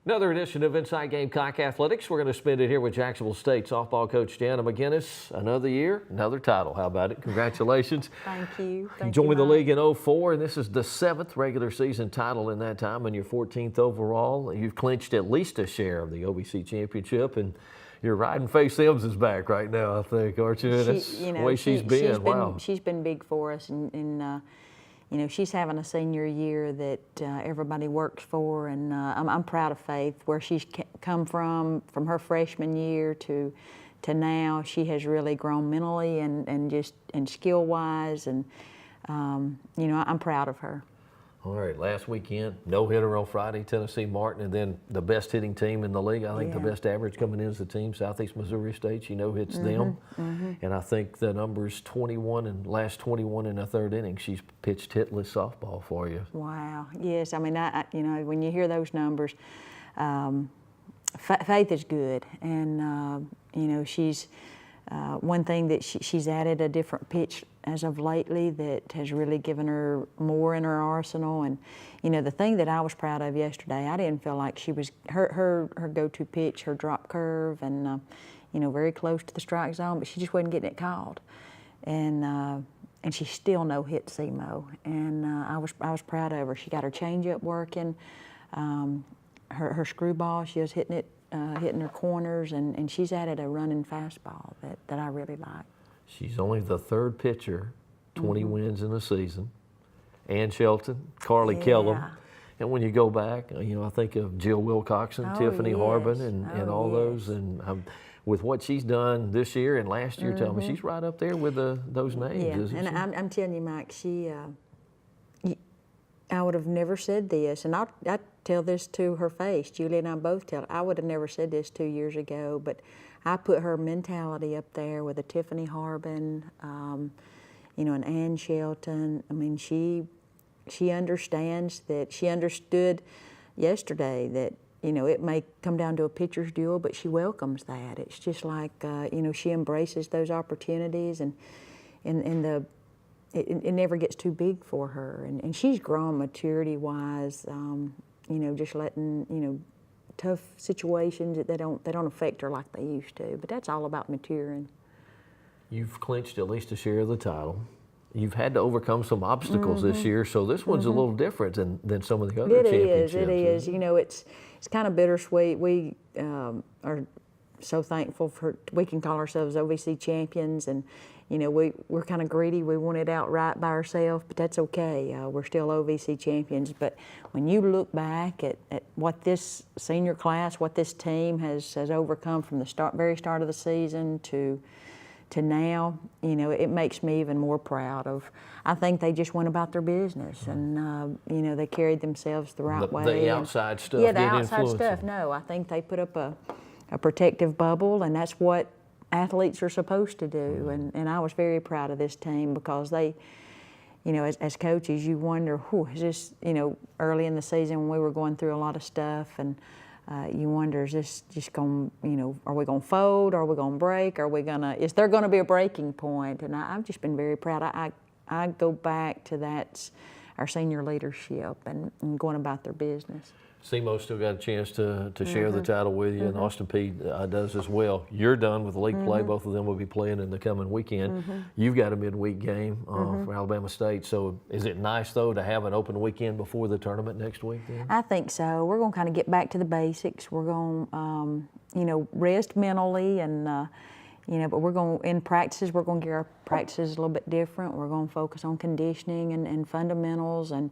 Another edition of Inside Gamecock Athletics. We're going to spend it here with Jacksonville State softball coach Jana McGinnis. Another year, another title. How about it? Congratulations. Thank you. You joined the league in 04, and this is the 7th regular season title in that time, and your 14th overall. You've clinched at least a share of the OVC Championship, and you're riding Faye Sims is back right now, I think, aren't you? That's the way she's been. Wow. She's been big for us, and you know, she's having a senior year that everybody works for, and I'm proud of Faith, where she's come from her freshman year to now. She has really grown mentally and skill-wise, and you know, I'm proud of her. All right, last weekend, no-hitter on Friday, Tennessee Martin, and then the best hitting team in the league. I think the best average coming in is the team, Southeast Missouri State. She hits them. And I think the number's 21 and last 21 in the third inning. She's pitched hitless softball for you. Wow, yes. I mean, you know, when you hear those numbers, Faith is good, and you know, she's one thing that she's added a different pitch as of lately that has really given her more in her arsenal. And you know, the thing that I was proud of yesterday, I didn't feel like she was her go-to pitch, her drop curve, and you know, very close to the strike zone, but she just wasn't getting it called. And she still no-hit SEMO, and I was proud of her. She got her changeup working, her screwball, she was hitting it. Hitting her corners, and she's added a running fastball that I really like. She's only the third pitcher, 20 wins in a season. Ann Shelton, Carly Kellum. And when you go back, you know, I think of Jill Wilcoxon, Tiffany Harbin, and all those. And with what she's done this year and last year, tell me, she's right up there with those names, isn't she? I'm telling you, Mike, I would have never said this, and I tell this to her face. Julie and I both tell her. I would have never said this 2 years ago, but I put her mentality up there with a Tiffany Harbin, you know, an Ann Shelton. I mean, she understands that. She understood yesterday that, you know, it may come down to a pitcher's duel, but she welcomes that. It's just like, you know, she embraces those opportunities, and it never gets too big for her, and she's grown maturity-wise. You know, just letting, you know, tough situations that they don't affect her like they used to. But that's all about maturing. You've clinched at least a share of the title. You've had to overcome some obstacles this year, so this one's a little different than some of the other championships. It is. You know, it's kind of bittersweet. We are so thankful we can call ourselves OVC champions, and you know, we're kind of greedy. We want it outright by ourselves, but that's okay. We're still OVC champions. But when you look back at what this senior class, what this team has overcome from the very start of the season to now, you know, it makes me even more proud of. I think they just went about their business, and you know, they carried themselves the right way. The outside stuff. Yeah, the outside stuff. No, I think they put up a protective bubble, and that's what athletes are supposed to do. And I was very proud of this team, because they, you know, as coaches, you wonder, is this, you know, early in the season when we were going through a lot of stuff, and you wonder, is this just going, you know, are we going to fold? Are we going to break? Is there going to be a breaking point? And I've just been very proud. I go back to our senior leadership and going about their business. SEMO still got a chance to share the title with you, and Austin Peay does as well. You're done with league play. Both of them will be playing in the coming weekend. You've got a midweek game for Alabama State. So is it nice, though, to have an open weekend before the tournament next week? Then? I think so. We're going to kind of get back to the basics. We're going to, you know, rest mentally, and you know, but we're going in practices. We're going to get our practices a little bit different. We're going to focus on conditioning and fundamentals, and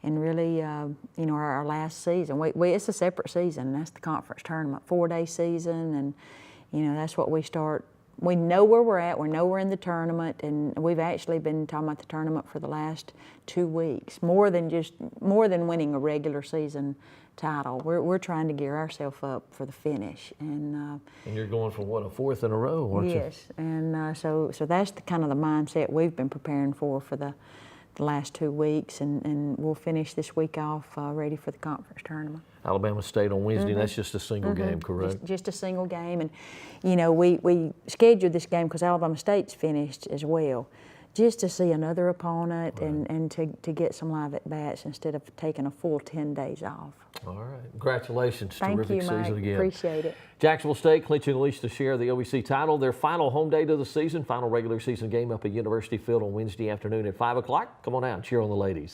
really, you know, our last season. It's a separate season. That's the conference tournament, 4-day season, and you know, that's what we start. We know where we're at. We know we're in the tournament, and we've actually been talking about the tournament for the last 2 weeks. More than winning a regular season title. We're trying to gear ourselves up for the finish. And you're going for what, a 4th in a row, aren't you? Yes, and so that's the kind of the mindset we've been preparing for the last 2 weeks, and we'll finish this week off ready for the conference tournament. Alabama State on Wednesday, that's just a single game, correct? Just a single game, and you know, we scheduled this game because Alabama State's finished as well. just to see another opponent and to get some live at bats instead of taking a full 10 days off. All right. Congratulations. Thank Terrific you, Mike. season again. Appreciate it. Jacksonville State clinching at least a share of the OVC title. Their final home date of the season, final regular season game up at University Field on Wednesday afternoon at 5 o'clock. Come on out and cheer on the ladies.